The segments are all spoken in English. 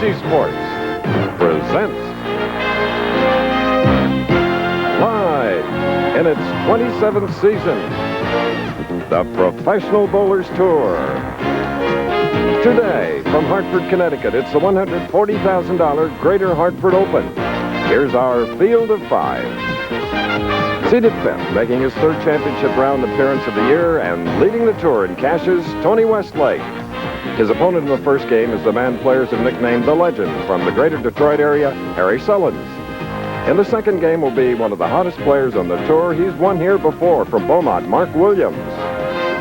ABC Sports presents live in its 27th season, the Professional Bowlers Tour. Today, from Hartford, Connecticut, it's the $140,000 Greater Hartford Open. Here's our field of five. Seated fifth, making his third championship round appearance of the year and leading the tour in cashes, Tony Westlake. His opponent in the first game is the man players have nicknamed the Legend from the greater Detroit area, Harry Sullins. In the second game will be one of the hottest players on the tour. He's won here before from Beaumont, Mark Williams.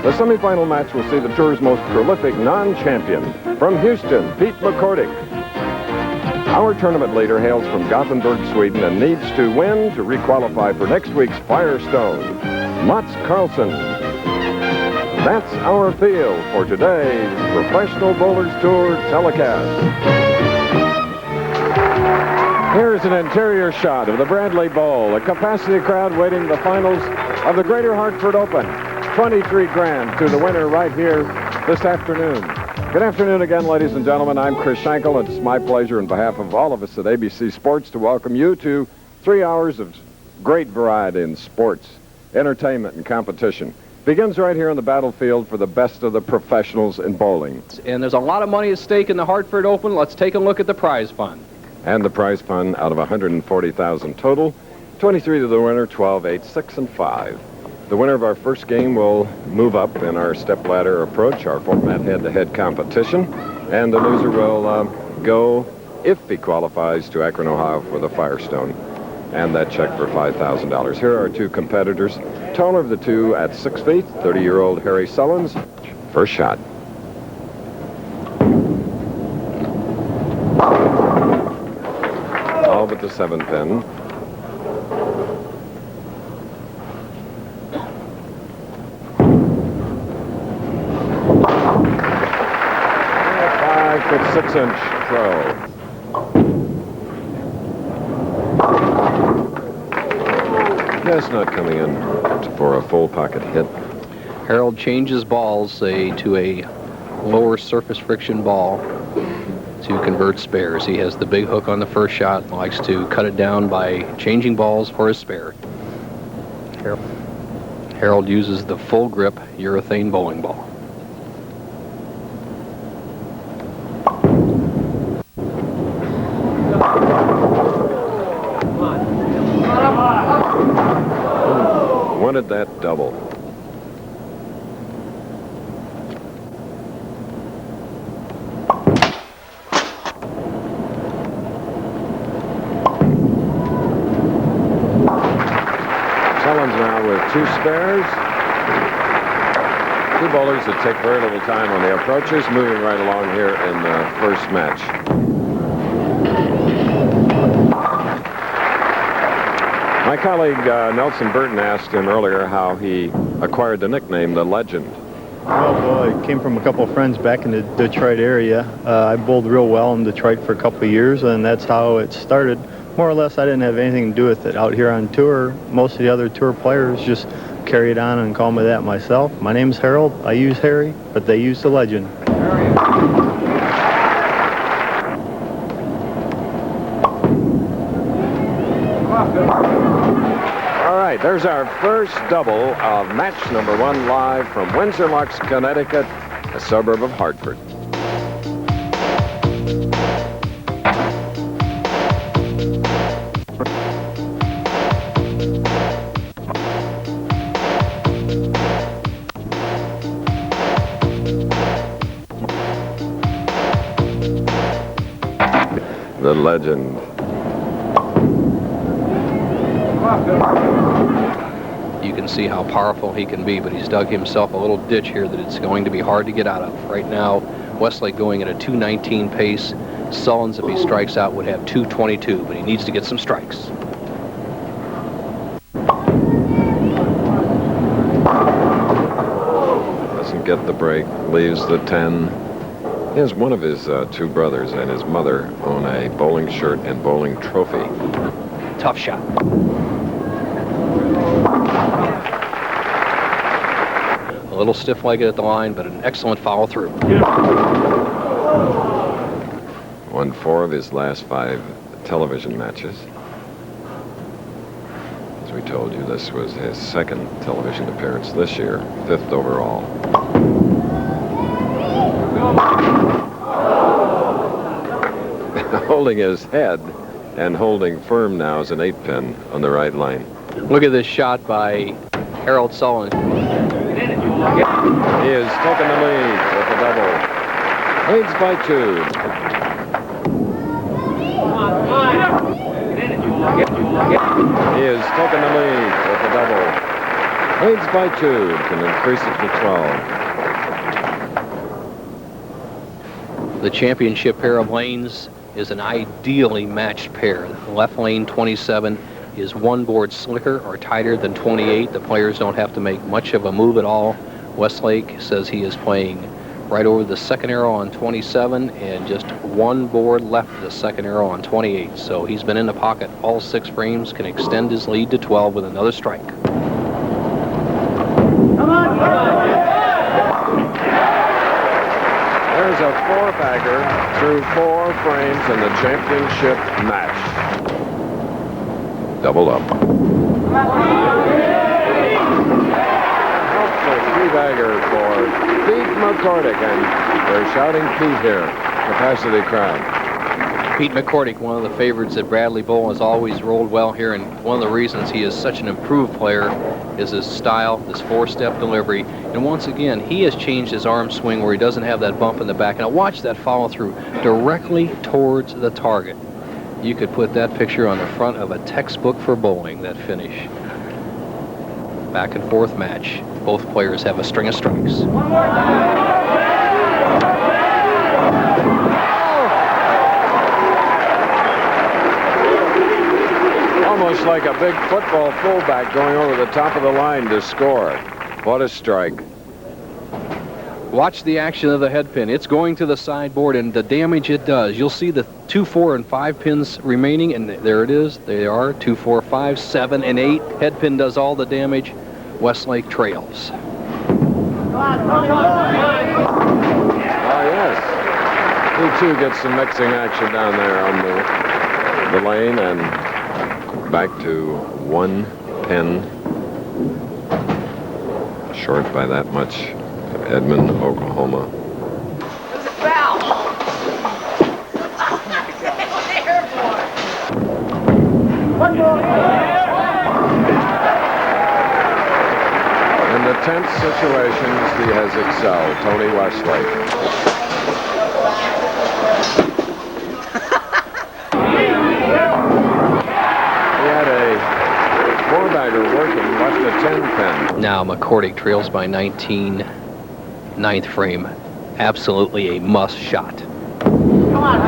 The semifinal match will see the tour's most prolific non-champion from Houston, Pete McCordick. Our tournament leader hails from Gothenburg, Sweden, and needs to win to requalify for next week's Firestone, Mats Carlson. That's our field for today's Professional Bowlers Tour telecast. Here's an interior shot of the Bradley Bowl, a capacity crowd waiting the finals of the Greater Hartford Open. 23 grand to the winner right here this afternoon. Good afternoon again, ladies and gentlemen. I'm Chris Schenkel, and it's my pleasure on behalf of all of us at ABC Sports to welcome you to 3 hours of great variety in sports, entertainment, and competition. Begins right here on the battlefield for the best of the professionals in bowling. And there's a lot of money at stake in the Hartford Open. Let's take a look at the prize fund. And the prize fund out of $140,000 total. 23 to the winner, 12, 8, 6, and 5. The winner of our first game will move up in our stepladder approach, our format head-to-head competition. And the loser will go, if he qualifies, to Akron, Ohio for the Firestone. And that check for $5,000. Here are our two competitors. Taller of the two at 6 feet, 30-year-old Harry Sullins. First shot. All but the seventh pin. A 5'6" throw. That's not coming in for a full pocket hit. Harold changes balls to a lower surface friction ball to convert spares. He has the big hook on the first shot and likes to cut it down by changing balls for his spare. Harold uses the full grip urethane bowling ball. Wanted that double. Sullins now with two spares. Two bowlers that take very little time on the approaches, moving right along here in the first match. My colleague Nelson Burton asked him earlier how he acquired the nickname, the Legend. Well, it came from a couple of friends back in the Detroit area. I bowled real well in Detroit for a couple of years, and that's how it started. More or less, I didn't have anything to do with it. Out here on tour, most of the other tour players just carried on and called me that myself. My name's Harold. I use Harry, but they use the Legend. All right, there's our first double of match number one live from Windsor Locks, Connecticut, a suburb of Hartford. The Legend. You can see how powerful he can be, but he's dug himself a little ditch here that it's going to be hard to get out of. Right now, Westlake going at a 219 pace. Sullins, if he strikes out, would have 222, but he needs to get some strikes. Doesn't get the break, leaves the 10. He has one of his two brothers and his mother own a bowling shirt and bowling trophy. Tough shot. A little stiff-legged at the line, but an excellent follow-through. won 4 of his last 5 television matches. As we told you, this was his 2nd television appearance this year, 5th overall. Holding his head and holding firm now is an 8-pin on the right line. Look at this shot by Harold Sullivan. He has taken the lead with the double. Leads by 2. He has taken the lead with the double. Leads by 2. Can increase it to 12. The championship pair of lanes is an ideally matched pair. Left lane 27 is 1 board slicker or tighter than 28. The players don't have to make much of a move at all. Westlake says he is playing right over the 2nd arrow on 27 and just 1 board left of the 2nd arrow on 28. So he's been in the pocket all 6 frames, can extend his lead to 12 with another strike. There's a 4-bagger through 4 frames in the championship match. Double up. Helpful 3-bagger for Pete McCordick, and they're shouting Pete here. Capacity crowd. Pete McCordick, one of the favorites at Bradley Bowl, has always rolled well here, and one of the reasons he is such an improved player is his style, this 4-step delivery. And once again, he has changed his arm swing where he doesn't have that bump in the back. Now watch that follow through directly towards the target. You could put that picture on the front of a textbook for bowling, that finish. Back and forth match. Both players have a string of strikes. Almost like a big football fullback going over the top of the line to score. What a strike. Watch the action of the head pin. It's going to the sideboard, and the damage it does. You'll see the 2, 4, and 5 pins remaining, and there it is. They are 2, 4, 5, 7, and 8. Head pin does all the damage. Westlake trails. Yes. He too gets some mixing action down there on the lane, and back to 1 pin. Short by that much. Edmond, Oklahoma. There's a foul. One more. In the tense situations, he has excelled, Tony Westlake. He had a 4-bagger working, left a 10-pin. Now McCordick trails by 19, 9th frame. Absolutely a must shot. Come on.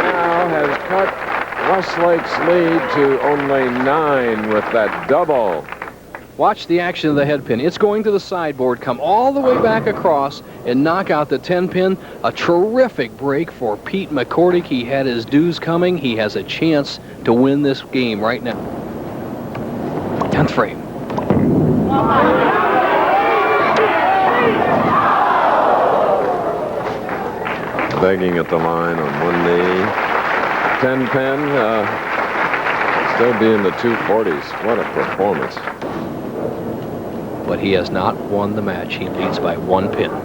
Now has cut Westlake's lead to only 9 with that double. Watch the action of the head pin. It's going to the sideboard, come all the way back across and knock out the 10-pin. A terrific break for Pete McCordick. He had his dues coming. He has a chance to win this game right now. 10th frame. Begging at the line on one knee. 10-pin, still be in the 240s. What a performance. But he has not won the match. He leads by 1 pin. Great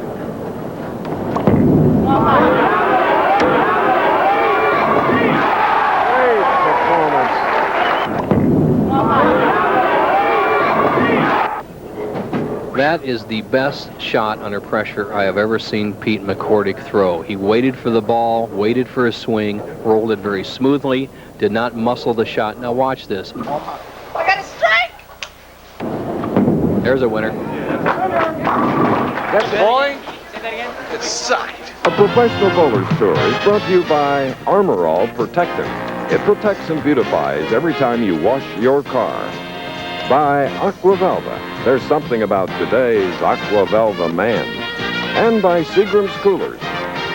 performance. That is the best shot under pressure I have ever seen Pete McCordick throw. He waited for the ball, waited for his swing, rolled it very smoothly, did not muscle the shot. Now watch this. I got a strike. There's a winner. That's boy. Say that again. It's sucked. A professional bowler's tour is brought to you by Armor All Protectant. It protects and beautifies every time you wash your car. By Aqua Velva. There's something about today's Aqua Velva man. And by Seagram's Coolers.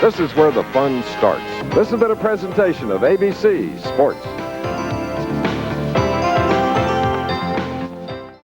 This is where the fun starts. This has been a presentation of ABC Sports.